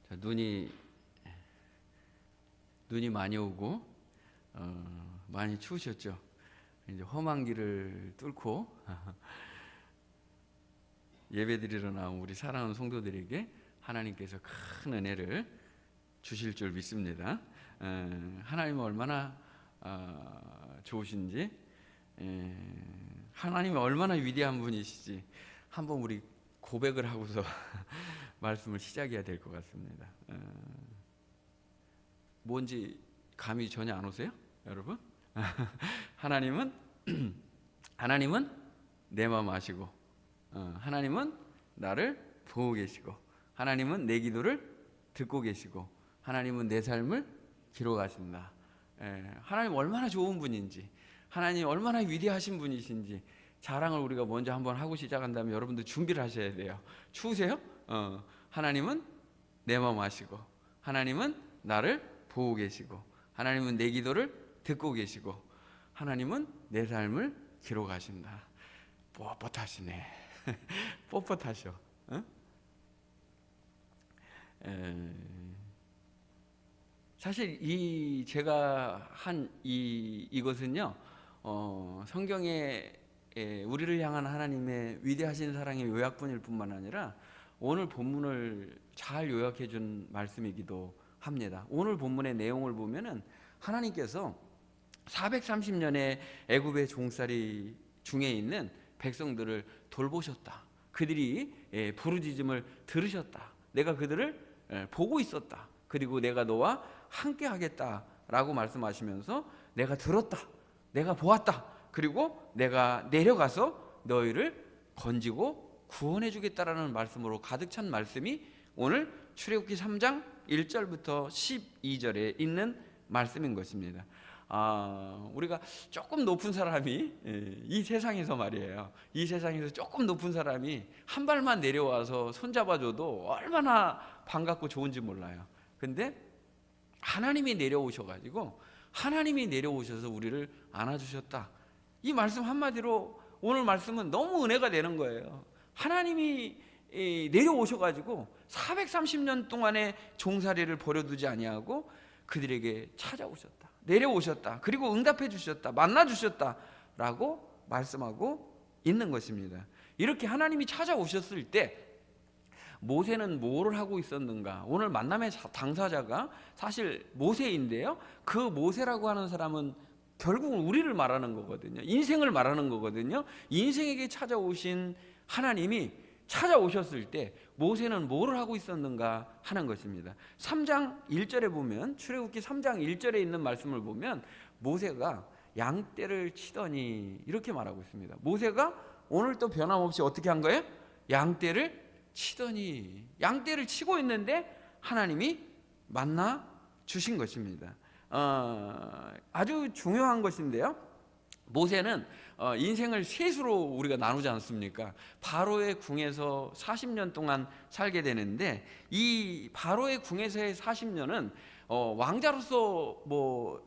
자, 눈이 많이 오고 많이 추우셨죠. 이제 험한 길을 뚫고 예배드리러 나온 우리 사랑하는 성도들에게 하나님께서 큰 은혜를 주실 줄 믿습니다. 하나님은 얼마나 좋으신지, 하나님이 얼마나 위대한 분이시지 한번 우리 고백을 하고서 말씀을 시작해야 될 것 같습니다. 뭔지 감이 전혀 안 오세요, 여러분? 하나님은 내 마음 아시고, 하나님은 나를 보고 계시고, 하나님은 내 기도를 듣고 계시고, 하나님은 내 삶을 기록하신다. 하나님 얼마나 좋은 분인지, 하나님 얼마나 위대하신 분이신지 자랑을 우리가 먼저 한번 하고 시작한다면 여러분들 준비를 하셔야 돼요. 추우세요? 하나님은 내 마음 아시고, 하나님은 나를 보고 계시고, 하나님은 내 기도를 듣고 계시고, 하나님은 내 삶을 기록하신다. 뻣뻣하시네. 뻣뻣하셔. 사실 제가 한 이것은요, 성경에 우리를 향한 하나님의 위대하신 사랑의 요약본일 뿐만 아니라 오늘 본문을 잘 요약해 준 말씀이기도 합니다. 오늘 본문의 내용을 보면은 하나님께서 430년의 애굽의 종살이 중에 있는 백성들을 돌보셨다. 그들이 부르짖음을 들으셨다. 내가 그들을 보고 있었다. 그리고 내가 너와 함께 하겠다라고 말씀하시면서 내가 들었다. 내가 보았다. 그리고 내가 내려가서 너희를 건지고 구원해 주겠다라는 말씀으로 가득 찬 말씀이 오늘 출애굽기 3장 1절부터 12절에 있는 말씀인 것입니다. 우리가 조금 높은 사람이 이 세상에서 말이에요. 이 세상에서 조금 높은 사람이 한 발만 내려와서 손잡아줘도 얼마나 반갑고 좋은지 몰라요. 근데 하나님이 내려오셔가지고 하나님이 내려오셔서 우리를 안아주셨다. 이 말씀 한마디로 오늘 말씀은 너무 은혜가 되는 거예요. 하나님이 내려오셔가지고 430년 동안의 종살이를 버려두지 아니하고 그들에게 찾아오셨다. 내려오셨다. 그리고 응답해 주셨다. 만나 주셨다 라고 말씀하고 있는 것입니다. 이렇게 하나님이 찾아오셨을 때 모세는 뭐를 하고 있었는가? 오늘 만남의 당사자가 사실 모세인데요, 그 모세라고 하는 사람은 결국은 우리를 말하는 거거든요. 인생을 말하는 거거든요. 인생에게 찾아오신 하나님이 찾아오셨을 때 모세는 뭐를 하고 있었는가 하는 것입니다. 3장 1절에 보면, 출애굽기 3장 1절에 있는 말씀을 보면 모세가 양떼를 치더니 이렇게 말하고 있습니다. 모세가 오늘 또 변함없이 어떻게 한 거예요? 양떼를 치더니, 양떼를 치고 있는데 하나님이 만나 주신 것입니다. 아주 중요한 것인데요, 모세는 인생을 셋으로 우리가 나누지 않습니까? 바로의 궁에서 40년 동안 살게 되는데, 이 바로의 궁에서의 40년은 왕자로서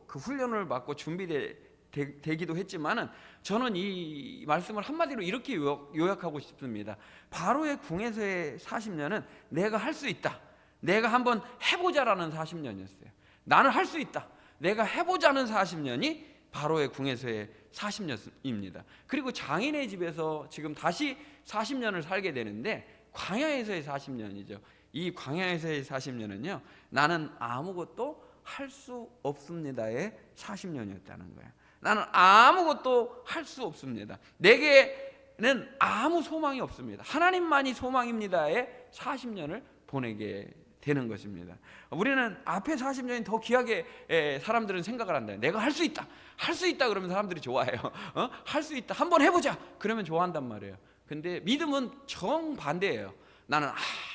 그 훈련을 받고 준비되기도 했지만은, 저는 이 말씀을 한마디로 이렇게 요약하고 싶습니다. 바로의 궁에서의 40년은 내가 할 수 있다, 내가 한번 해보자라는 40년이었어요. 나는 할 수 있다, 내가 해보자는 40년이 바로의 궁에서의 40년입니다. 그리고 장인의 집에서 지금 다시 40년을 살게 되는데 광야에서의 40년이죠. 이 광야에서의 40년은요, 나는 아무것도 할 수 없습니다의 40년이었다는 거예요. 나는 아무것도 할 수 없습니다. 내게는 아무 소망이 없습니다. 하나님만이 소망입니다의 40년을 보내게 되는 것입니다. 우리는 앞에 40년이 더 귀하게 사람들은 생각을 한다. 내가 할 수 있다, 할 수 있다 그러면 사람들이 좋아해요. 할 수 있다, 한번 해보자 그러면 좋아한단 말이에요. 근데 믿음은 정반대예요. 나는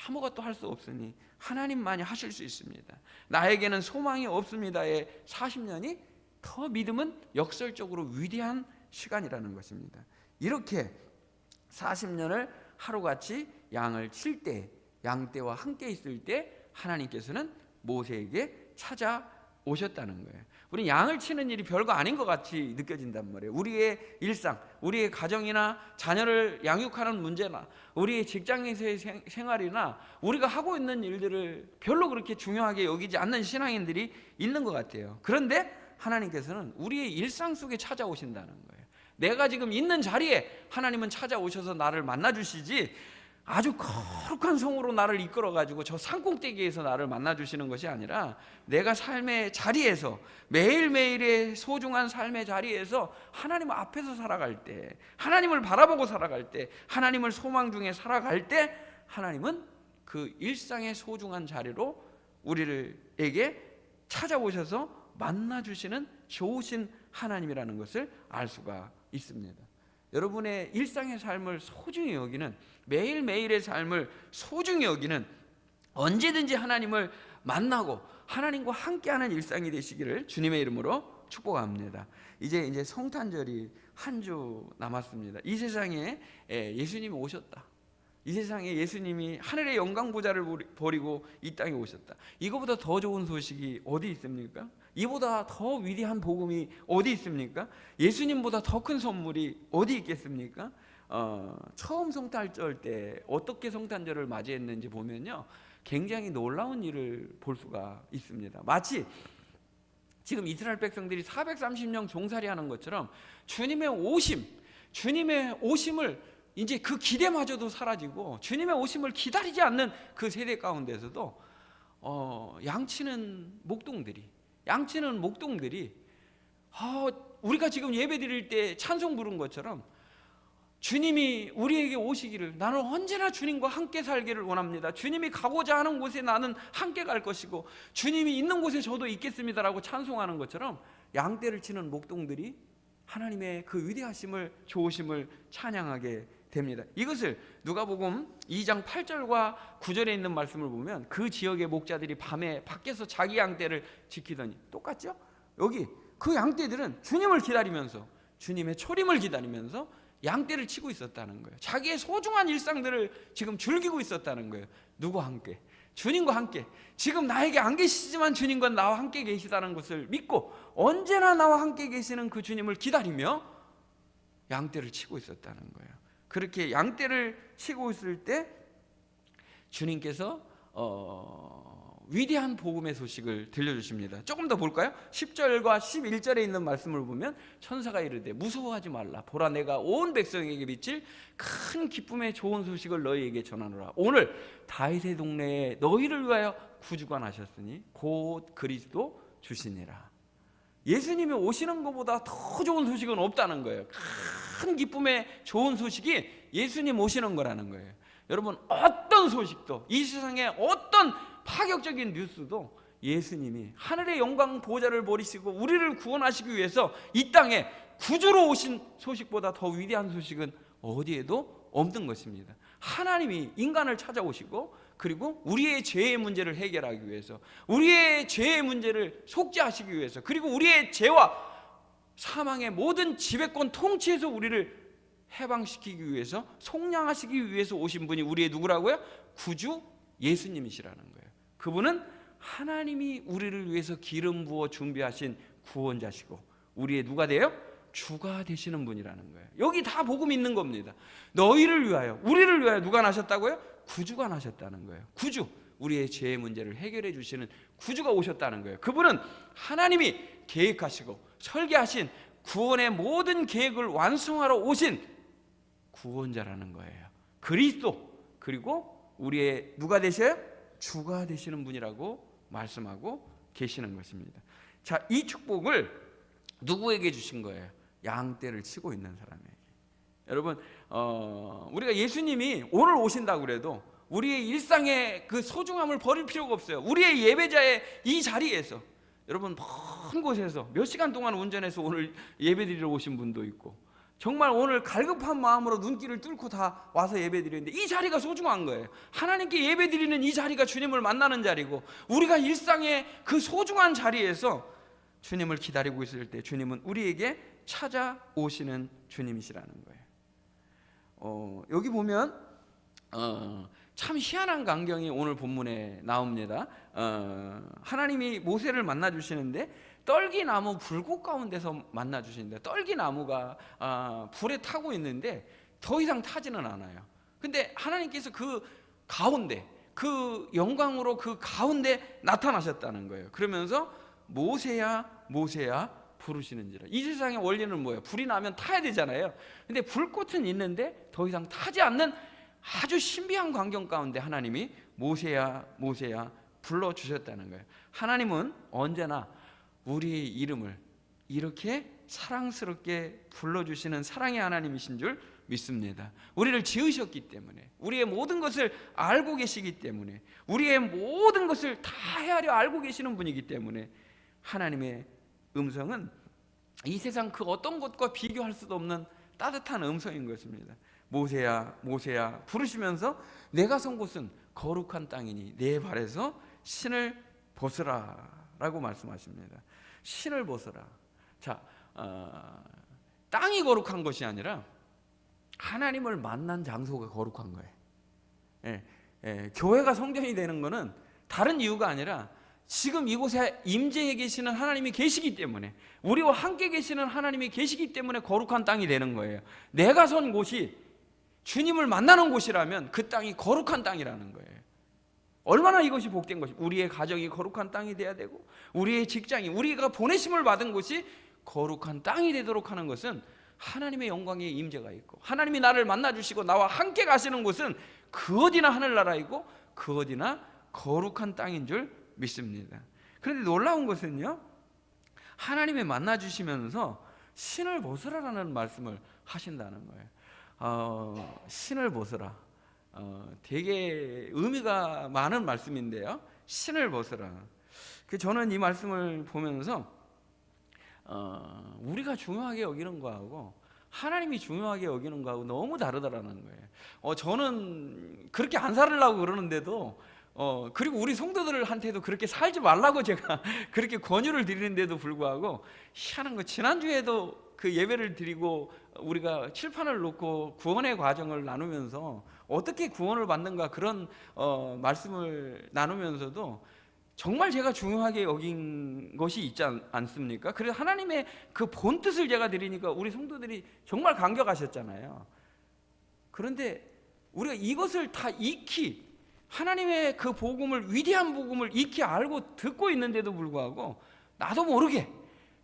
아무것도 할 수 없으니 하나님만이 하실 수 있습니다. 나에게는 소망이 없습니다의 40년이 더 믿음은 역설적으로 위대한 시간이라는 것입니다. 이렇게 40년을 하루같이 양을 칠 때, 양떼와 함께 있을 때 하나님께서는 모세에게 오셨다는 거예요. 우리 양을 치는 일이 별거 아닌 것 같이 느껴진단 말이에요. 우리의 일상, 우리의 가정이나 자녀를 양육하는 문제나 우리의 직장에서의 생활이나 우리가 하고 있는 일들을 별로 그렇게 중요하게 여기지 않는 신앙인들이 있는 것 같아요. 그런데 하나님께서는 우리의 일상 속에 찾아오신다는 거예요. 내가 지금 있는 자리에 하나님은 찾아오셔서 나를 만나주시지, 아주 거룩한 성으로 나를 이끌어가지고 저 산꼭대기에서 나를 만나주시는 것이 아니라 내가 삶의 자리에서, 매일매일의 소중한 삶의 자리에서 하나님 앞에서 살아갈 때, 하나님을 바라보고 살아갈 때, 하나님을 소망 중에 살아갈 때 하나님은 그 일상의 소중한 자리로 우리에게 찾아오셔서 만나주시는 좋으신 하나님이라는 것을 알 수가 있습니다. 여러분의 일상의 삶을 소중히 여기는, 매일매일의 삶을 소중히 여기는, 언제든지 하나님을 만나고 하나님과 함께하는 일상이 되시기를 주님의 이름으로 축복합니다. 이제 성탄절이 한 주 남았습니다. 이 세상에 예수님이 오셨다. 이 세상에 예수님이 하늘의 영광 보좌를 버리고 이 땅에 오셨다. 이거보다 더 좋은 소식이 어디 있습니까? 이보다 더 위대한 복음이 어디 있습니까? 예수님보다 더 큰 선물이 어디 있겠습니까? 처음 성탄절 때 어떻게 성탄절을 맞이했는지 보면요, 굉장히 놀라운 일을 볼 수가 있습니다. 마치 지금 이스라엘 백성들이 430년 종살이하는 것처럼 주님의 오심을 이제 그 기대마저도 사라지고 주님의 오심을 기다리지 않는 그 세대 가운데서도 양치는 목동들이 우리가 지금 예배 드릴 때 찬송 부른 것처럼 주님이 우리에게 오시기를, 나는 언제나 주님과 함께 살기를 원합니다. 주님이 가고자 하는 곳에 나는 함께 갈 것이고 주님이 있는 곳에 저도 있겠습니다라고 찬송하는 것처럼 양떼를 치는 목동들이 하나님의 그 위대하심을, 좋으심을 찬양하게 됩니다. 이것을 누가복음 2장 8절과 9절에 있는 말씀을 보면 그 지역의 목자들이 밤에 밖에서 자기 양떼를 지키더니, 똑같죠? 여기 그 양떼들은 주님을 기다리면서, 주님의 초림을 기다리면서 양떼를 치고 있었다는 거예요. 자기의 소중한 일상들을 지금 즐기고 있었다는 거예요. 누구와 함께? 주님과 함께. 지금 나에게 안 계시지만 주님과 나와 함께 계시다는 것을 믿고 언제나 나와 함께 계시는 그 주님을 기다리며 양떼를 치고 있었다는 거예요. 그렇게 양떼를 치고 있을 때 주님께서 위대한 복음의 소식을 들려주십니다. 조금 더 볼까요? 10절과 11절에 있는 말씀을 보면 천사가 이르되 무서워하지 말라. 보라, 내가 온 백성에게 미칠 큰 기쁨의 좋은 소식을 너희에게 전하노라. 오늘 다윗의 동네에 너희를 위하여 구주가 나셨으니 곧 그리스도 주시니라. 예수님이 오시는 것보다 더 좋은 소식은 없다는 거예요. 큰 기쁨의 좋은 소식이 예수님 오시는 거라는 거예요. 여러분, 어떤 소식도, 이 세상에 어떤 파격적인 뉴스도 예수님이 하늘의 영광 보좌를 버리시고 우리를 구원하시기 위해서 이 땅에 구주로 오신 소식보다 더 위대한 소식은 어디에도 없는 것입니다. 하나님이 인간을 찾아오시고, 그리고 우리의 죄의 문제를 해결하기 위해서, 우리의 죄의 문제를 속죄하시기 위해서, 그리고 우리의 죄와 사망의 모든 지배권 통치에서 우리를 해방시키기 위해서, 속량하시기 위해서 오신 분이 우리의 누구라고요? 구주 예수님이시라는 거예요. 그분은 하나님이 우리를 위해서 기름 부어 준비하신 구원자시고 우리의 누가 돼요? 주가 되시는 분이라는 거예요. 여기 다 복음이 있는 겁니다. 너희를 위하여, 우리를 위하여 누가 나셨다고요? 구주가 나셨다는 거예요. 구주, 우리의 죄의 문제를 해결해 주시는 구주가 오셨다는 거예요. 그분은 하나님이 계획하시고 설계하신 구원의 모든 계획을 완성하러 오신 구원자라는 거예요. 그리스도, 그리고 우리의 누가 되셔요? 주가 되시는 분이라고 말씀하고 계시는 것입니다. 자, 이 축복을 누구에게 주신 거예요? 양떼를 치고 있는 사람에게. 여러분, 우리가 예수님이 오늘 오신다고 그래도 우리의 일상의 그 소중함을 버릴 필요가 없어요. 우리의 예배자의 이 자리에서, 여러분, 먼 곳에서 몇 시간 동안 운전해서 오늘 예배드리러 오신 분도 있고, 정말 오늘 갈급한 마음으로 눈길을 뚫고 다 와서 예배드리는데 이 자리가 소중한 거예요. 하나님께 예배드리는 이 자리가 주님을 만나는 자리고, 우리가 일상의 그 소중한 자리에서 주님을 기다리고 있을 때 주님은 우리에게 찾아오시는 주님이시라는 거예요. 여기 보면 참 희한한 광경이 오늘 본문에 나옵니다. 하나님이 모세를 만나 주시는데 떨기나무 불꽃 가운데서 만나 주시는데, 떨기나무가 불에 타고 있는데 더 이상 타지는 않아요. 근데 하나님께서 그 가운데, 그 영광으로 그 가운데 나타나셨다는 거예요. 그러면서 모세야 모세야 부르시는지라. 이 세상의 원리는 뭐예요? 불이 나면 타야 되잖아요. 근데 불꽃은 있는데 더 이상 타지 않는 아주 신비한 광경 가운데 하나님이 모세야 모세야 불러주셨다는 거예요. 하나님은 언제나 우리의 이름을 이렇게 사랑스럽게 불러주시는 사랑의 하나님이신 줄 믿습니다. 우리를 지으셨기 때문에, 우리의 모든 것을 알고 계시기 때문에, 우리의 모든 것을 다 헤아려 알고 계시는 분이기 때문에 하나님의 음성은 이 세상 그 어떤 것과 비교할 수도 없는 따뜻한 음성인 것입니다. 모세야 모세야 부르시면서 내가 선 곳은 거룩한 땅이니 내 발에서 신을 벗으라 라고 말씀하십니다. 신을 벗으라. 자, 땅이 거룩한 것이 아니라 하나님을 만난 장소가 거룩한 거예요. 교회가 성전이 되는 것은 다른 이유가 아니라 지금 이곳에 임재해 계시는 하나님이 계시기 때문에, 우리와 함께 계시는 하나님이 계시기 때문에 거룩한 땅이 되는 거예요. 내가 선 곳이 주님을 만나는 곳이라면 그 땅이 거룩한 땅이라는 거예요. 얼마나 이것이 복된 것이, 우리의 가정이 거룩한 땅이 돼야 되고, 우리의 직장이, 우리가 보내심을 받은 곳이 거룩한 땅이 되도록 하는 것은 하나님의 영광의 임재가 있고, 하나님이 나를 만나주시고 나와 함께 가시는 곳은 그 어디나 하늘나라이고 그 어디나 거룩한 땅인 줄 믿습니다. 그런데 놀라운 것은요, 하나님이 만나주시면서 신을 벗으라라는 말씀을 하신다는 거예요. 신을 벗으라. 되게 의미가 많은 말씀인데요, 신을 벗으라. 저는 이 말씀을 보면서 우리가 중요하게 여기는 거하고 하나님이 중요하게 여기는 거하고 너무 다르다라는 거예요. 저는 그렇게 안 살으려고 그러는데도, 그리고 우리 성도들한테도 그렇게 살지 말라고 제가 그렇게 권유를 드리는데도 불구하고 희한한 거, 지난주에도 그 예배를 드리고 우리가 칠판을 놓고 구원의 과정을 나누면서 어떻게 구원을 받는가 그런 말씀을 나누면서도 정말 제가 중요하게 여긴 것이 있지 않습니까? 그래서 하나님의 그 본뜻을 제가 드리니까 우리 성도들이 정말 감격하셨잖아요. 그런데 우리가 이것을 다 익히, 하나님의 그 복음을, 위대한 복음을 익히 알고 듣고 있는데도 불구하고 나도 모르게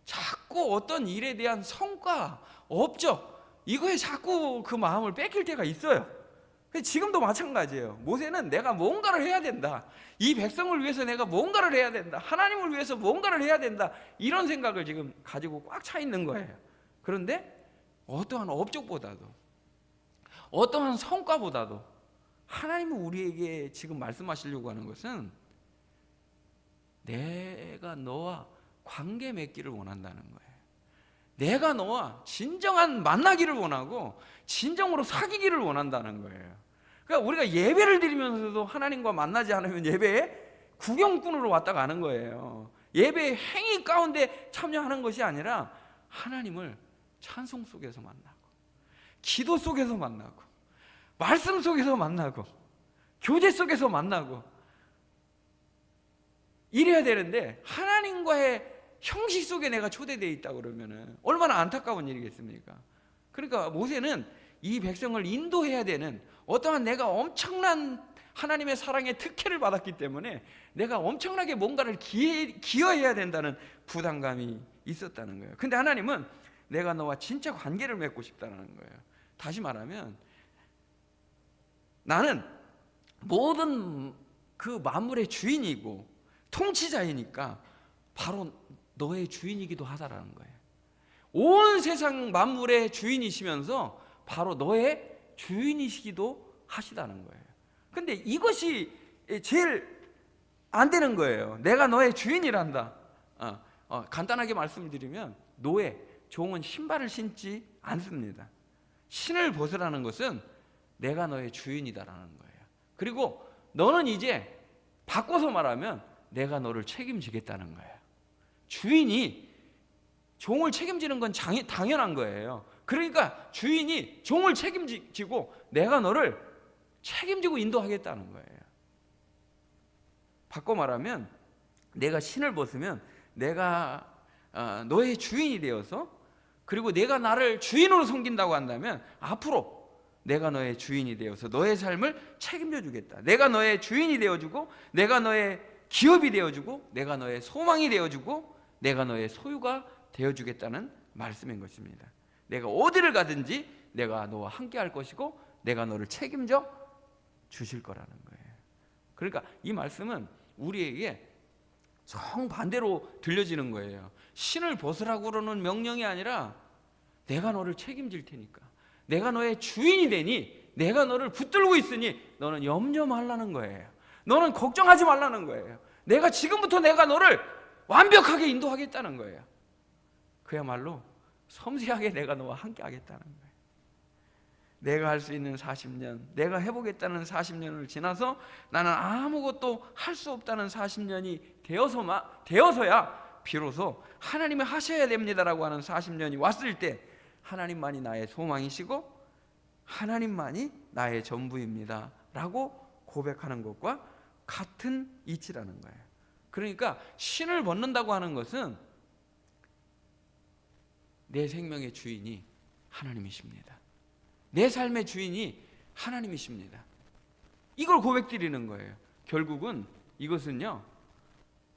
자꾸 어떤 일에 대한 성과, 업적, 이거에 자꾸 그 마음을 뺏길 때가 있어요. 지금도 마찬가지예요. 모세는 내가 뭔가를 해야 된다, 이 백성을 위해서 내가 뭔가를 해야 된다, 하나님을 위해서 뭔가를 해야 된다, 이런 생각을 지금 가지고 꽉 차 있는 거예요. 그런데 어떠한 업적보다도, 어떠한 성과보다도 하나님은 우리에게 지금 말씀하시려고 하는 것은 내가 너와 관계 맺기를 원한다는 거예요. 내가 너와 진정한 만나기를 원하고 진정으로 사귀기를 원한다는 거예요. 그러니까 우리가 예배를 드리면서도 하나님과 만나지 않으면 예배에 구경꾼으로 왔다 가는 거예요. 예배의 행위 가운데 참여하는 것이 아니라 하나님을 찬송 속에서 만나고, 기도 속에서 만나고, 말씀 속에서 만나고, 교제 속에서 만나고, 이래야 되는데 하나님과의 형식 속에 내가 초대되어 있다 그러면은 얼마나 안타까운 일이겠습니까? 그러니까 모세는 이 백성을 인도해야 되는, 어떠한 내가 엄청난 하나님의 사랑의 특혜를 받았기 때문에 내가 엄청나게 뭔가를 기여해야 된다는 부담감이 있었다는 거예요. 근데 하나님은 내가 너와 진짜 관계를 맺고 싶다는 거예요. 다시 말하면 나는 모든 그 만물의 주인이고 통치자이니까 바로 너의 주인이기도 하다라는 거예요. 온 세상 만물의 주인이시면서 바로 너의 주인이시기도 하시다는 거예요. 근데 이것이 제일 안 되는 거예요. 내가 너의 주인이란다. 간단하게 말씀드리면 노예, 종은 신발을 신지 않습니다. 신을 벗으라는 것은 내가 너의 주인이다라는 거예요. 그리고 너는 이제 바꿔서 말하면 내가 너를 책임지겠다는 거예요. 주인이 종을 책임지는 건 당연한 거예요. 그러니까 주인이 종을 책임지고 내가 너를 책임지고 인도하겠다는 거예요. 바꿔 말하면 내가 신을 벗으면 내가 너의 주인이 되어서, 그리고 내가 나를 주인으로 섬긴다고 한다면 앞으로 내가 너의 주인이 되어서 너의 삶을 책임져 주겠다. 내가 너의 주인이 되어주고, 내가 너의 기업이 되어주고, 내가 너의 소망이 되어주고, 내가 너의 소유가 되어주겠다는 말씀인 것입니다. 내가 어디를 가든지 내가 너와 함께 할 것이고, 내가 너를 책임져 주실 거라는 거예요. 그러니까 이 말씀은 우리에게 정반대로 들려지는 거예요. 신을 벗으라고 그러는 명령이 아니라 내가 너를 책임질 테니까, 내가 너의 주인이 되니, 내가 너를 붙들고 있으니 너는 염려 말라는 거예요. 너는 걱정하지 말라는 거예요. 내가 지금부터 내가 너를 완벽하게 인도하겠다는 거예요. 그야말로 섬세하게 내가 너와 함께 하겠다는 거예요. 내가 할 수 있는 40년, 내가 해보겠다는 40년을 지나서 나는 아무것도 할 수 없다는 40년이 되어서야 비로소 하나님이 하셔야 됩니다라고 하는 40년이 왔을 때 하나님만이 나의 소망이시고 하나님만이 나의 전부입니다 라고 고백하는 것과 같은 이치라는 거예요. 그러니까 신을 벗는다고 하는 것은 내 생명의 주인이 하나님이십니다. 내 삶의 주인이 하나님이십니다. 이걸 고백드리는 거예요. 결국은 이것은요,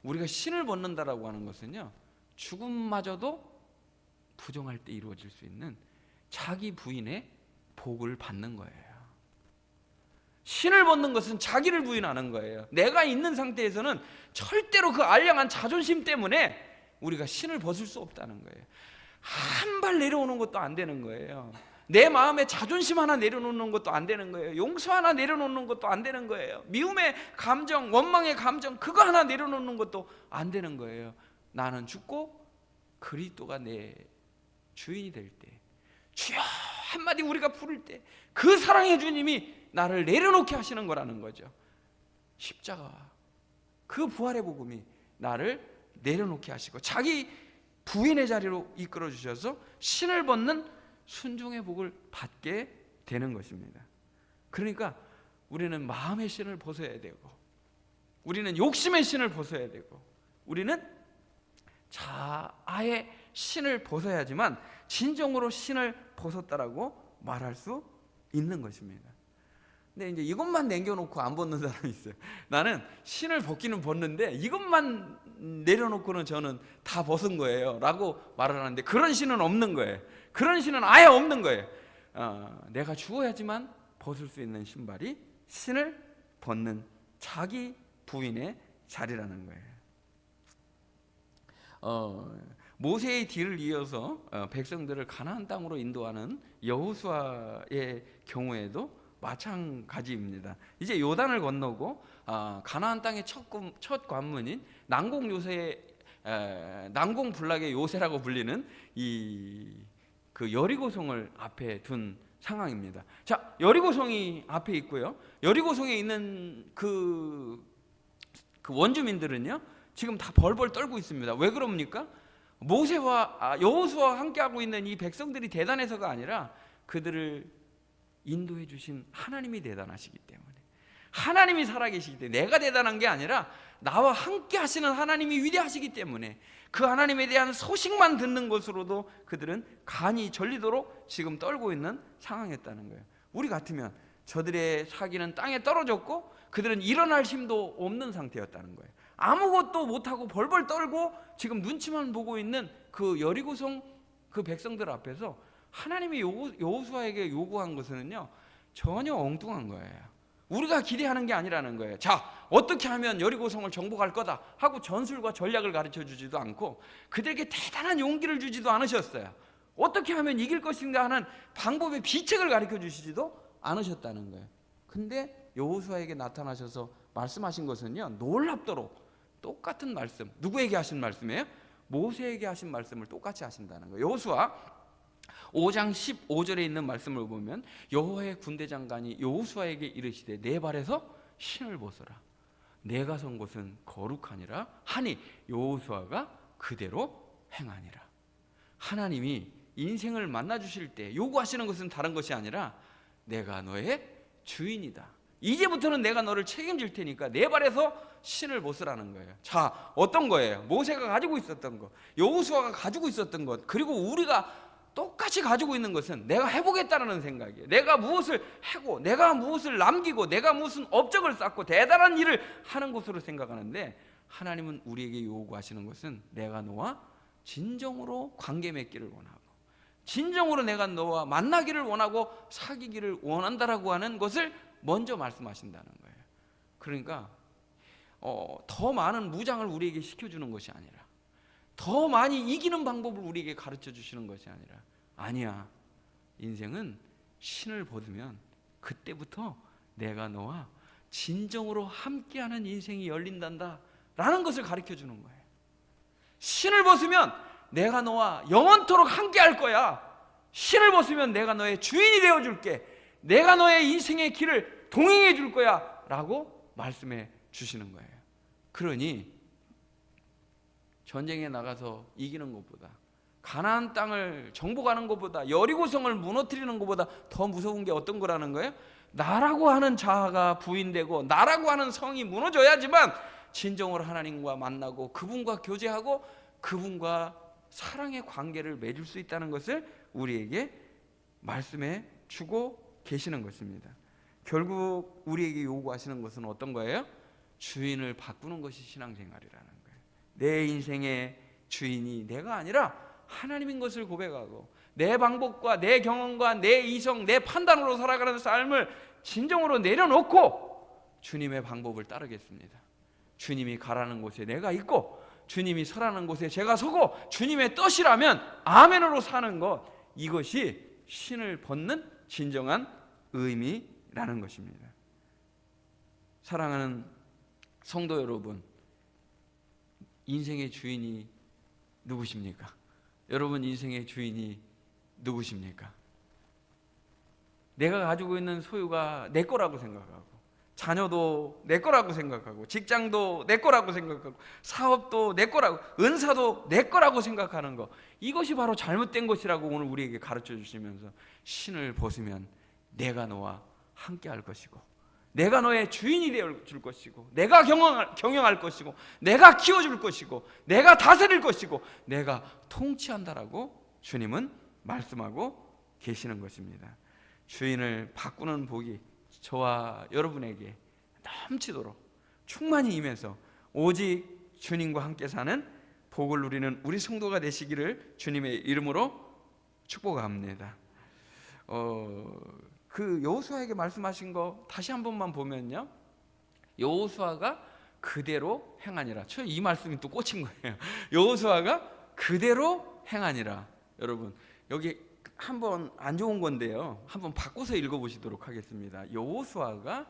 우리가 신을 벗는다라고 하는 것은요, 죽음마저도 부정할 때 이루어질 수 있는 자기 부인의 복을 받는 거예요. 신을 벗는 것은 자기를 부인하는 거예요. 내가 있는 상태에서는 절대로 그 알량한 자존심 때문에 우리가 신을 벗을 수 없다는 거예요. 한 발 내려오는 것도 안 되는 거예요. 내 마음에 자존심 하나 내려놓는 것도 안 되는 거예요. 용서 하나 내려놓는 것도 안 되는 거예요. 미움의 감정, 원망의 감정, 그거 하나 내려놓는 것도 안 되는 거예요. 나는 죽고 그리스도가 내 주인이 될 때, 주여 한마디 우리가 부를 때 그 사랑의 주님이 나를 내려놓게 하시는 거라는 거죠. 십자가와 그 부활의 복음이 나를 내려놓게 하시고 자기 부인의 자리로 이끌어 주셔서 신을 벗는 순종의 복을 받게 되는 것입니다. 그러니까 우리는 마음의 신을 벗어야 되고, 우리는 욕심의 신을 벗어야 되고, 우리는 자아의 신을 벗어야지만 진정으로 신을 벗었다라고 말할 수 있는 것입니다. 근데 이제 이것만 남겨놓고 안 벗는 사람이 있어요. 나는 신을 벗기는 벗는데 이것만 내려놓고는 저는 다 벗은 거예요 라고 말을 하는데, 그런 신은 없는 거예요. 그런 신은 아예 없는 거예요. 내가 죽어야지만 벗을 수 있는 신발이 신을 벗는 자기 부인의 자리라는 거예요. 모세의 뒤를 이어서 백성들을 가나안 땅으로 인도하는 여호수아의 경우에도 마찬가지입니다. 이제 요단을 건너고 가나안 땅의 첫 관문인 난공불락의 요새라고 불리는 그 여리고성을 앞에 둔 상황입니다. 자, 여리고성이 앞에 있고요. 여리고성에 있는 그 원주민들은요, 지금 다 벌벌 떨고 있습니다. 왜 그럽니까? 모세와 여호수아와 함께하고 있는 이 백성들이 대단해서가 아니라 그들을 인도해 주신 하나님이 대단하시기 때문에, 하나님이 살아계시기 때문에, 내가 대단한 게 아니라 나와 함께 하시는 하나님이 위대하시기 때문에 그 하나님에 대한 소식만 듣는 것으로도 그들은 간이 절리도록 지금 떨고 있는 상황이었다는 거예요. 우리 같으면 저들의 사기는 땅에 떨어졌고 그들은 일어날 힘도 없는 상태였다는 거예요. 아무것도 못하고 벌벌 떨고 지금 눈치만 보고 있는 그 여리고성 그 백성들 앞에서 하나님이 여호수아에게 요구한 것은요, 전혀 엉뚱한 거예요. 우리가 기대하는 게 아니라는 거예요. 자, 어떻게 하면 여리고성을 정복할 거다 하고 전술과 전략을 가르쳐 주지도 않고 그들에게 대단한 용기를 주지도 않으셨어요. 어떻게 하면 이길 것인가 하는 방법의 비책을 가르쳐 주시지도 않으셨다는 거예요. 근데 여호수아에게 나타나셔서 말씀하신 것은요, 놀랍도록 똑같은 말씀. 누구에게 하신 말씀이에요? 모세에게 하신 말씀을 똑같이 하신다는 거예요. 여호수아 5장 15절에 있는 말씀을 보면 여호와의 군대 장관이 여호수아에게 이르시되 내 발에서 신을 벗어라. 내가 선 곳은 거룩하니라 하니 여호수아가 그대로 행하니라. 하나님이 인생을 만나 주실 때 요구하시는 것은 다른 것이 아니라 내가 너의 주인이다. 이제부터는 내가 너를 책임질 테니까 내 발에서 신을 벗으라는 거예요. 자, 어떤 거예요? 모세가 가지고 있었던 것, 여호수아가 가지고 있었던 것, 그리고 우리가 똑같이 가지고 있는 것은 내가 해보겠다는 생각이에요. 내가 무엇을 하고, 내가 무엇을 남기고, 내가 무슨 업적을 쌓고 대단한 일을 하는 것으로 생각하는데, 하나님은 우리에게 요구하시는 것은 내가 너와 진정으로 관계 맺기를 원하고, 진정으로 내가 너와 만나기를 원하고 사귀기를 원한다라고 하는 것을 먼저 말씀하신다는 거예요. 그러니까 더 많은 무장을 우리에게 시켜주는 것이 아니라, 더 많이 이기는 방법을 우리에게 가르쳐 주시는 것이 아니라, 아니야, 인생은 신을 벗으면 그때부터 내가 너와 진정으로 함께하는 인생이 열린단다 라는 것을 가르쳐 주는 거예요. 신을 벗으면 내가 너와 영원토록 함께할 거야. 신을 벗으면 내가 너의 주인이 되어줄게. 내가 너의 인생의 길을 동행해 줄 거야 라고 말씀해 주시는 거예요. 그러니 전쟁에 나가서 이기는 것보다, 가나안 땅을 정복하는 것보다, 여리고성을 무너뜨리는 것보다 더 무서운 게 어떤 거라는 거예요? 나라고 하는 자아가 부인되고 나라고 하는 성이 무너져야지만 진정으로 하나님과 만나고 그분과 교제하고 그분과 사랑의 관계를 맺을 수 있다는 것을 우리에게 말씀해 주고 계시는 것입니다. 결국 우리에게 요구하시는 것은 어떤 거예요? 주인을 바꾸는 것이 신앙생활이라는 거예요. 내 인생의 주인이 내가 아니라 하나님인 것을 고백하고, 내 방법과 내 경험과 내 이성, 내 판단으로 살아가는 삶을 진정으로 내려놓고 주님의 방법을 따르겠습니다. 주님이 가라는 곳에 내가 있고, 주님이 서라는 곳에 제가 서고, 주님의 뜻이라면 아멘으로 사는 것, 이것이 신을 벗는 진정한 의미라는 것입니다. 사랑하는 성도 여러분, 인생의 주인이 누구십니까? 여러분 인생의 주인이 누구십니까? 내가 가지고 있는 소유가 내 거라고 생각하고, 자녀도 내 거라고 생각하고, 직장도 내 거라고 생각하고, 사업도 내 거라고, 은사도 내 거라고 생각하는 것, 이것이 바로 잘못된 것이라고 오늘 우리에게 가르쳐 주시면서, 신을 벗으면 내가 너와 함께 할 것이고, 내가 너의 주인이 되어줄 것이고, 내가 경영할 것이고, 내가 키워줄 것이고, 내가 다스릴 것이고, 내가 통치한다라고 주님은 말씀하고 계시는 것입니다. 주인을 바꾸는 복이 저와 여러분에게 넘치도록 충만히 임해서 오직 주님과 함께 사는 복을 누리는 우리 성도가 되시기를 주님의 이름으로 축복합니다. 그 여호수아에게 말씀하신 거 다시 한 번만 보면요, 여호수아가 그대로 행하니라. 저 이 말씀이 또 꽂힌 거예요. 여호수아가 그대로 행하니라. 여러분 여기 한번 안 좋은 건데요, 한번 바꿔서 읽어보시도록 하겠습니다. 여호수아가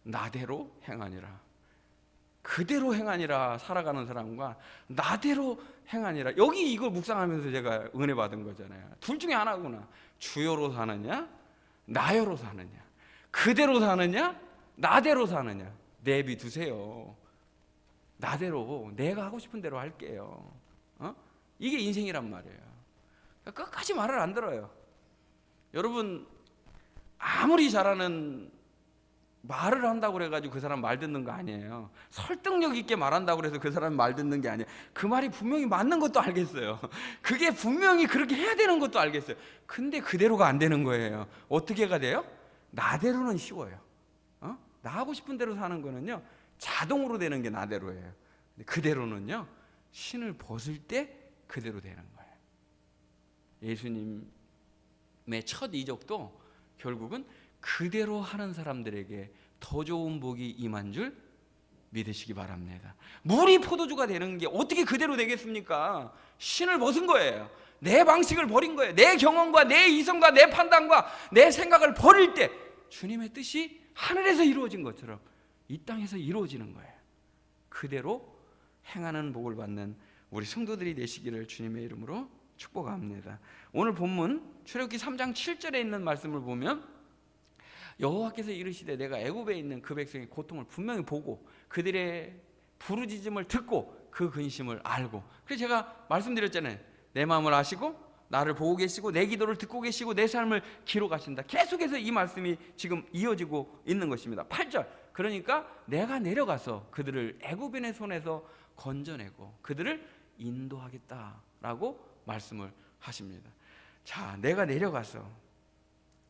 나대로 행하니라. 그대로 행하니라 살아가는 사람과 나대로 행하니라, 여기 이걸 묵상하면서 제가 은혜 받은 거잖아요. 둘 중에 하나구나. 주여로 사느냐 나여로 사느냐, 그대로 사느냐 나대로 사느냐. 내비두세요. 나대로, 내가 하고 싶은 대로 할게요. 이게 인생이란 말이에요. 끝까지 말을 안 들어요. 여러분 아무리 잘하는 말을 한다고 그래가지고 그 사람 말 듣는 거 아니에요. 설득력 있게 말한다고 그래서 그 사람 말 듣는 게 아니에요. 그 말이 분명히 맞는 것도 알겠어요. 그게 분명히 그렇게 해야 되는 것도 알겠어요. 근데 그대로가 안 되는 거예요. 어떻게가 돼요? 나대로는 쉬워요. 나 하고 싶은 대로 사는 거는요, 자동으로 되는 게 나대로예요. 근데 그대로는요, 신을 벗을 때 그대로 되는 거예요. 예수님의 첫 이적도 결국은 그대로 하는 사람들에게 더 좋은 복이 임한 줄 믿으시기 바랍니다. 물이 포도주가 되는 게 어떻게 그대로 되겠습니까? 신을 벗은 거예요. 내 방식을 버린 거예요. 내 경험과 내 이성과 내 판단과 내 생각을 버릴 때 주님의 뜻이 하늘에서 이루어진 것처럼 이 땅에서 이루어지는 거예요. 그대로 행하는 복을 받는 우리 성도들이 되시기를 주님의 이름으로 축복합니다. 오늘 본문 출애굽기 3장 7절에 있는 말씀을 보면, 여호와께서 이르시되 내가 애굽에 있는 그 백성의 고통을 분명히 보고 그들의 부르짖음을 듣고 그 근심을 알고. 그래서 제가 말씀드렸잖아요. 내 마음을 아시고 나를 보고 계시고 내 기도를 듣고 계시고 내 삶을 기록하신다. 계속해서 이 말씀이 지금 이어지고 있는 것입니다. 8절. 그러니까 내가 내려가서 그들을 애굽인의 손에서 건져내고 그들을 인도하겠다라고 말씀을 하십니다. 자, 내가 내려가서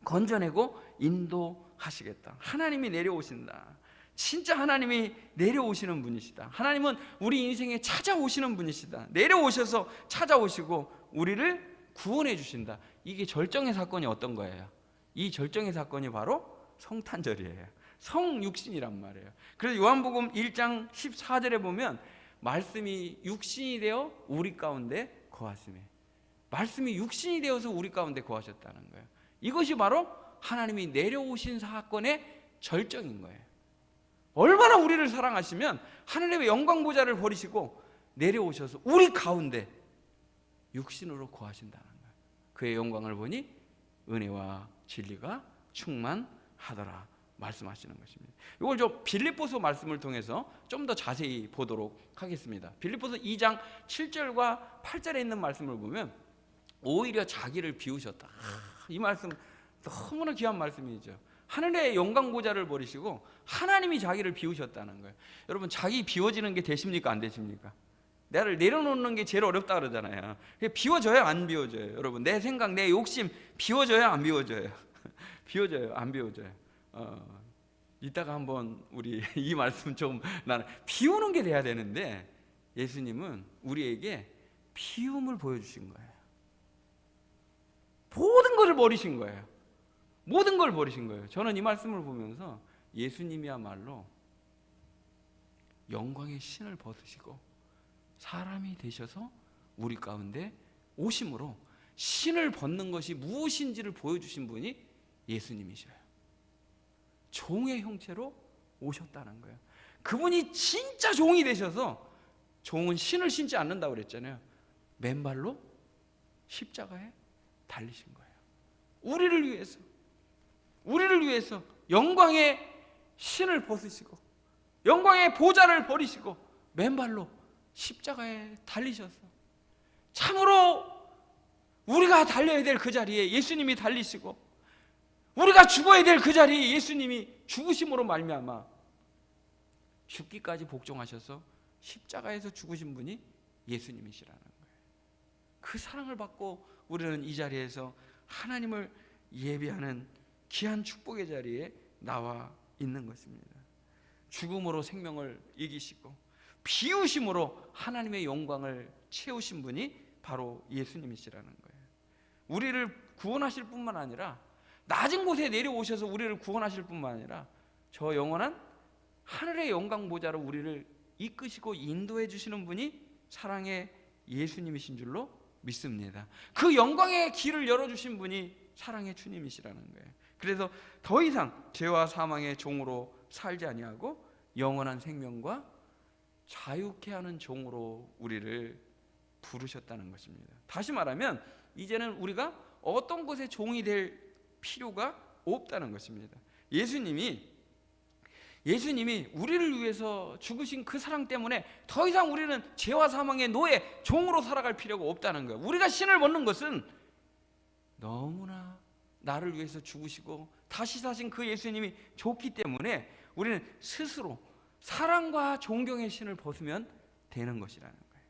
건져내고 인도하시겠다. 하나님이 내려오신다. 진짜 하나님이 내려오시는 분이시다. 하나님은 우리 인생에 찾아오시는 분이시다. 내려오셔서 찾아오시고 우리를 구원해 주신다. 이게 절정의 사건이 어떤 거예요? 이 절정의 사건이 바로 성탄절이에요. 성육신이란 말이에요. 그래서 요한복음 1장 14절에 보면 말씀이 육신이 되어 우리 가운데 거하시며, 말씀이 육신이 되어서 우리 가운데 거하셨다는 거예요. 이것이 바로 하나님이 내려오신 사건의 절정인 거예요. 얼마나 우리를 사랑하시면 하늘의 영광 보좌를 버리시고 내려오셔서 우리 가운데 육신으로 거하신다는 거예요. 그의 영광을 보니 은혜와 진리가 충만하더라 말씀하시는 것입니다. 이걸 저 빌립보서 말씀을 통해서 좀 더 자세히 보도록 하겠습니다. 빌립보서 2장 7절과 8절에 있는 말씀을 보면 오히려 자기를 비우셨다. 이 말씀 너무나 귀한 말씀이죠. 하늘의 영광 보좌를 버리시고 하나님이 자기를 비우셨다는 거예요. 여러분, 자기 비워지는 게 되십니까? 안 되십니까? 나를 내려놓는 게 제일 어렵다 그러잖아요. 비워져요? 안 비워져요? 여러분, 내 생각, 내 욕심 비워져요? 안 비워져요? 비워져요? 안 비워져요? 이따가 한번 우리 이 말씀 좀, 나는 비우는 게 돼야 되는데 예수님은 우리에게 비움을 보여주신 거예요. 모든 것을 버리신 거예요. 모든 걸 버리신 거예요. 저는 이 말씀을 보면서 예수님이야말로 영광의 신을 벗으시고 사람이 되셔서 우리 가운데 오심으로 신을 벗는 것이 무엇인지를 보여주신 분이 예수님이셔요. 종의 형체로 오셨다는 거예요. 그분이 진짜 종이 되셔서, 종은 신을 신지 않는다고 그랬잖아요. 맨발로 십자가에 달리신 거예요. 우리를 위해서 영광의 신을 벗으시고 영광의 보좌를 버리시고 맨발로 십자가에 달리셔서, 참으로 우리가 달려야 될 그 자리에 예수님이 달리시고 우리가 죽어야 될 그 자리에 예수님이 죽으심으로 말미암아 죽기까지 복종하셔서 십자가에서 죽으신 분이 예수님이시라는 거예요. 그 사랑을 받고 우리는 이 자리에서 하나님을 예배하는 귀한 축복의 자리에 나와 있는 것입니다. 죽음으로 생명을 이기시고 비우심으로 하나님의 영광을 채우신 분이 바로 예수님이시라는 거예요. 우리를 구원하실 뿐만 아니라 낮은 곳에 내려오셔서 우리를 구원하실 뿐만 아니라 저 영원한 하늘의 영광 보좌로 우리를 이끄시고 인도해 주시는 분이 사랑의 예수님이신 줄로 믿습니다. 그 영광의 길을 열어주신 분이 사랑의 주님이시라는 거예요. 그래서 더 이상 죄와 사망의 종으로 살지 아니하고 영원한 생명과 자유케 하는 종으로 우리를 부르셨다는 것입니다. 다시 말하면 이제는 우리가 어떤 것의 종이 될 필요가 없다는 것입니다. 예수님이 우리를 위해서 죽으신 그 사랑 때문에 더 이상 우리는 죄와 사망의 노예, 종으로 살아갈 필요가 없다는 거예요. 우리가 신을 벗는 것은 너무나 나를 위해서 죽으시고 다시 사신 그 예수님이 좋기 때문에 우리는 스스로 사랑과 존경의 신을 벗으면 되는 것이라는 거예요.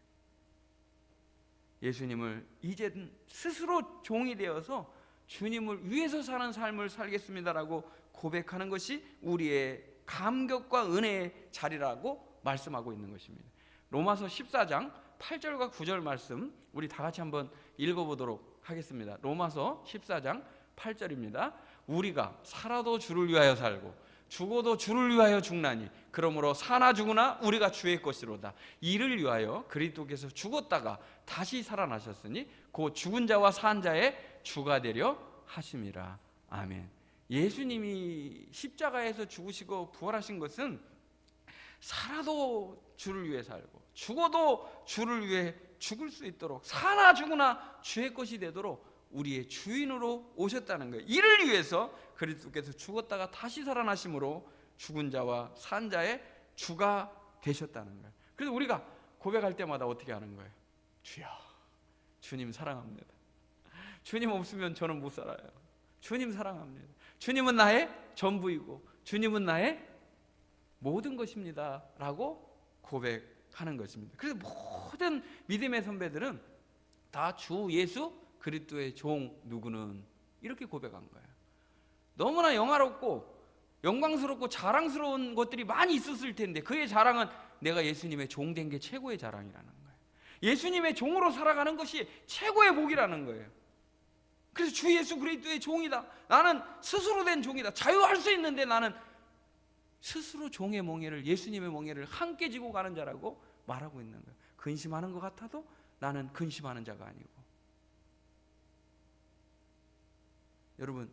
예수님을 이제는 스스로 종이 되어서 주님을 위해서 사는 삶을 살겠습니다라고 고백하는 것이 우리의 감격과 은혜의 자리라고 말씀하고 있는 것입니다. 로마서 14장 8절과 9절 말씀 우리 다 같이 한번 읽어보도록 하겠습니다. 로마서 14장 8절입니다. 우리가 살아도 주를 위하여 살고 죽어도 주를 위하여 죽나니 그러므로 사나 죽으나 우리가 주의 것이로다. 이를 위하여 그리스도께서 죽었다가 다시 살아나셨으니 곧 죽은 자와 산 자의 주가 되려 하심이라. 아멘. 예수님이 십자가에서 죽으시고 부활하신 것은 살아도 주를 위해 살고 죽어도 주를 위해 죽을 수 있도록, 사나 죽으나 주의 것이 되도록 우리의 주인으로 오셨다는 거예요. 이를 위해서 그리스도께서 죽었다가 다시 살아나심으로 죽은 자와 산 자의 주가 되셨다는 거예요. 그래서 우리가 고백할 때마다 어떻게 하는 거예요? 주여, 주님 사랑합니다. 주님 없으면 저는 못 살아요. 주님 사랑합니다. 주님은 나의 전부이고 주님은 나의 모든 것입니다 라고 고백하는 것입니다. 그래서 모든 믿음의 선배들은 다 주 예수 그리스도의 종 누구는 이렇게 고백한 거예요. 너무나 영화롭고 영광스럽고 자랑스러운 것들이 많이 있었을 텐데 그의 자랑은 내가 예수님의 종 된 게 최고의 자랑이라는 거예요. 예수님의 종으로 살아가는 것이 최고의 복이라는 거예요. 그래서 주 예수 그리스도의 종이다. 나는 스스로 된 종이다. 자유할 수 있는데 나는 스스로 종의 몽해를, 예수님의 몽해를 함께 지고 가는 자라고 말하고 있는 거예요. 근심하는 것 같아도 나는 근심하는 자가 아니고. 여러분,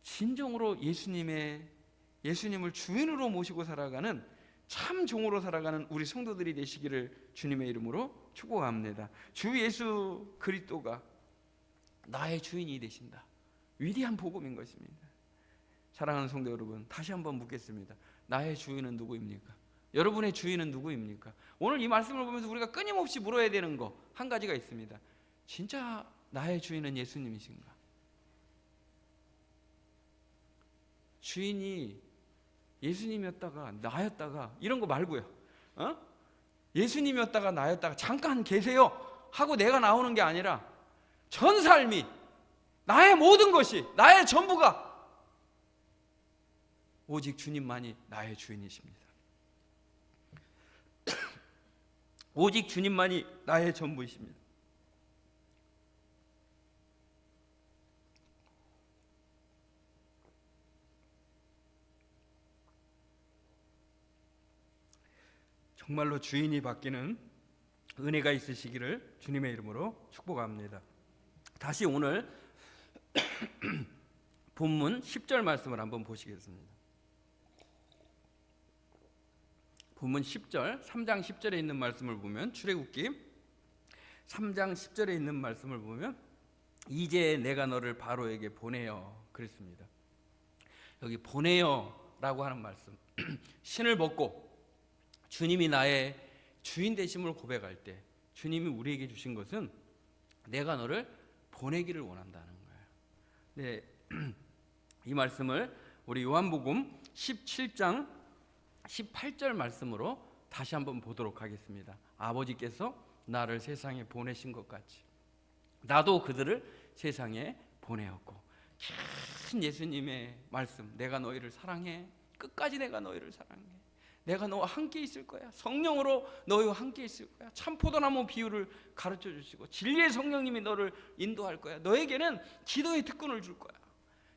진정으로 예수님을 주인으로 모시고 살아가는 참 종으로 살아가는 우리 성도들이 되시기를 주님의 이름으로 축복합니다. 주 예수 그리스도가 나의 주인이 되신다. 위대한 복음인 것입니다. 사랑하는 성도 여러분, 다시 한번 묻겠습니다. 나의 주인은 누구입니까? 여러분의 주인은 누구입니까? 오늘 이 말씀을 보면서 우리가 끊임없이 물어야 되는 거 한 가지가 있습니다. 진짜 나의 주인은 예수님이신가? 주인이 예수님이었다가 나였다가 이런 거 말고요. 예수님이었다가 나였다가 잠깐 계세요 하고 내가 나오는 게 아니라 전 삶이 나의 모든 것이 나의 전부가 오직 주님만이 나의 주인이십니다. 오직 주님만이 나의 전부이십니다. 정말로 주인이 바뀌는 은혜가 있으시기를 주님의 이름으로 축복합니다. 다시 오늘 본문 10절 말씀을 한번 보시겠습니다. 본문 10절, 3장 10절에 있는 말씀을 보면, 출애굽기 3장 10절에 있는 말씀을 보면 이제 내가 너를 바로에게 보내요 그랬습니다. 여기 보내요 라고 하는 말씀, 신을 벗고 주님이 나의 주인 되심을 고백할 때 주님이 우리에게 주신 것은 내가 너를 보내기를 원한다는 거예요. 네, 이 말씀을 우리 요한복음 17장 18절 말씀으로 다시 한번 보도록 하겠습니다. 아버지께서 나를 세상에 보내신 것 같이 나도 그들을 세상에 보내었고. 큰 예수님의 말씀, 내가 너희를 사랑해. 끝까지 내가 너희를 사랑해. 내가 너와 함께 있을 거야. 성령으로 너희와 함께 있을 거야. 참포도나무 비유를 가르쳐 주시고 진리의 성령님이 너를 인도할 거야. 너에게는 기도의 특권을 줄 거야.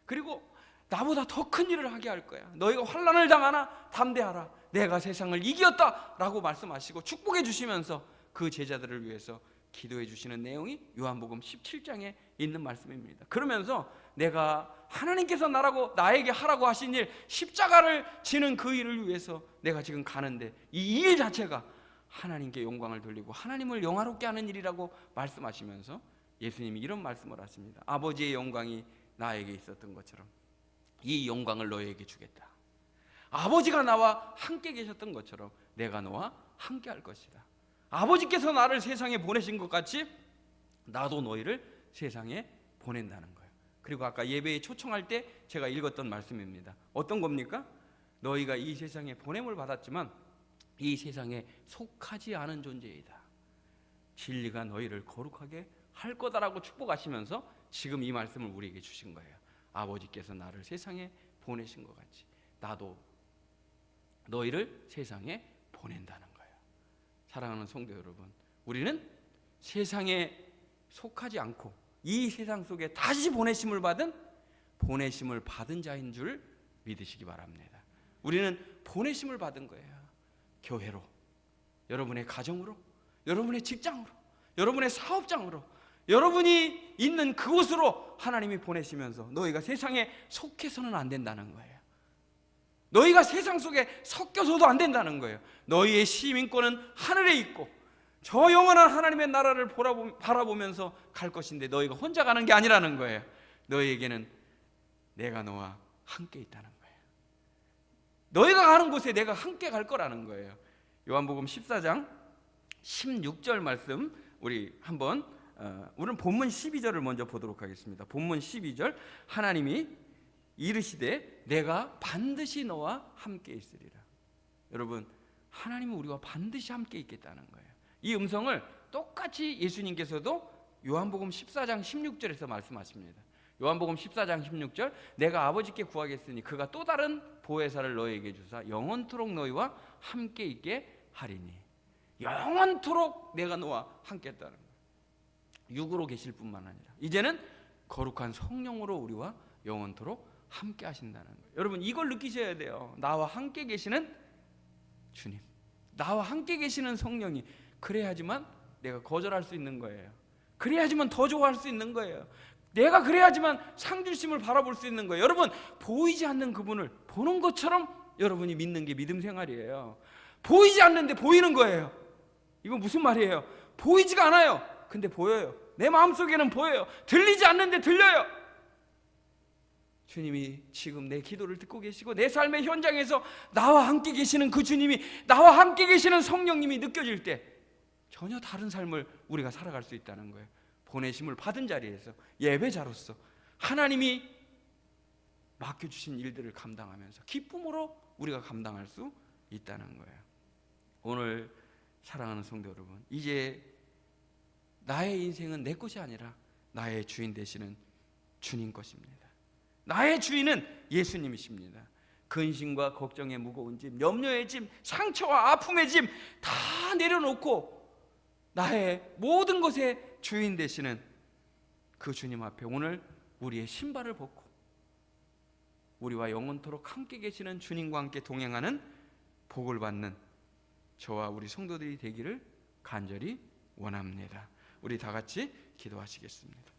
그리고 나보다 더 큰 일을 하게 할 거야. 너희가 환난을 당하나 담대하라. 내가 세상을 이겼다 라고 말씀하시고 축복해 주시면서 그 제자들을 위해서 기도해 주시는 내용이 요한복음 17장에 있는 말씀입니다. 그러면서 내가 하나님께서 나에게 하라고 하신 일, 십자가를 지는 그 일을 위해서 내가 지금 가는데 이 일 자체가 하나님께 영광을 돌리고 하나님을 영화롭게 하는 일이라고 말씀하시면서 예수님이 이런 말씀을 하십니다. 아버지의 영광이 나에게 있었던 것처럼 이 영광을 너에게 주겠다. 아버지가 나와 함께 계셨던 것처럼 내가 너와 함께 할 것이다. 아버지께서 나를 세상에 보내신 것 같이 나도 너희를 세상에 보낸다는 거예요. 그리고 아까 예배에 초청할 때 제가 읽었던 말씀입니다. 어떤 겁니까? 너희가 이 세상에 보냄을 받았지만 이 세상에 속하지 않은 존재이다. 진리가 너희를 거룩하게 할 거다라고 축복하시면서 지금 이 말씀을 우리에게 주신 거예요. 아버지께서 나를 세상에 보내신 것 같이 나도 너희를 세상에 보낸다는 거예요. 사랑하는 성도 여러분, 우리는 세상에 속하지 않고 이 세상 속에 다시 보내심을 받은 자인 줄 믿으시기 바랍니다. 우리는 보내심을 받은 거예요. 교회로, 여러분의 가정으로, 여러분의 직장으로, 여러분의 사업장으로, 여러분이 있는 그곳으로 하나님이 보내시면서 너희가 세상에 속해서는 안 된다는 거예요. 너희가 세상 속에 섞여서도 안 된다는 거예요. 너희의 시민권은 하늘에 있고 저 영원한 하나님의 나라를 바라보면서 갈 것인데 너희가 혼자 가는 게 아니라는 거예요. 너희에게는 내가 너와 함께 있다는 거예요. 너희가 가는 곳에 내가 함께 갈 거라는 거예요. 요한복음 14장 16절 말씀 우리 한번 우리는 본문 12절을 먼저 보도록 하겠습니다. 본문 12절, 하나님이 이르시되 내가 반드시 너와 함께 있으리라. 여러분, 하나님은 우리와 반드시 함께 있겠다는 거예요. 이 음성을 똑같이 예수님께서도 요한복음 14장 16절에서 말씀하십니다. 요한복음 14장 16절, 내가 아버지께 구하겠으니 그가 또 다른 보혜사를 너에게 주사 영원토록 너희와 함께 있게 하리니. 영원토록 내가 너와 함께 있다는 거예요. 육으로 계실 뿐만 아니라 이제는 거룩한 성령으로 우리와 영원토록 함께 하신다는 거예요. 여러분, 이걸 느끼셔야 돼요. 나와 함께 계시는 주님, 나와 함께 계시는 성령이, 그래야지만 내가 거절할 수 있는 거예요. 그래야지만 더 좋아할 수 있는 거예요. 내가 그래야지만 상주심을 바라볼 수 있는 거예요. 여러분, 보이지 않는 그분을 보는 것처럼 여러분이 믿는 게 믿음 생활이에요. 보이지 않는데 보이는 거예요. 이건 무슨 말이에요? 보이지가 않아요. 근데 보여요. 내 마음속에는 보여요. 들리지 않는데 들려요. 주님이 지금 내 기도를 듣고 계시고 내 삶의 현장에서 나와 함께 계시는 그 주님이, 나와 함께 계시는 성령님이 느껴질 때 전혀 다른 삶을 우리가 살아갈 수 있다는 거예요. 보내심을 받은 자리에서 예배자로서 하나님이 맡겨주신 일들을 감당하면서 기쁨으로 우리가 감당할 수 있다는 거예요. 오늘 사랑하는 성도 여러분, 이제 나의 인생은 내 것이 아니라 나의 주인 되시는 주님 것입니다. 나의 주인은 예수님이십니다. 근심과 걱정의 무거운 짐, 염려의 짐, 상처와 아픔의 짐 다 내려놓고 나의 모든 것의 주인 되시는 그 주님 앞에 오늘 우리의 신발을 벗고 우리와 영원토록 함께 계시는 주님과 함께 동행하는 복을 받는 저와 우리 성도들이 되기를 간절히 원합니다. 우리 다 같이 기도하시겠습니다.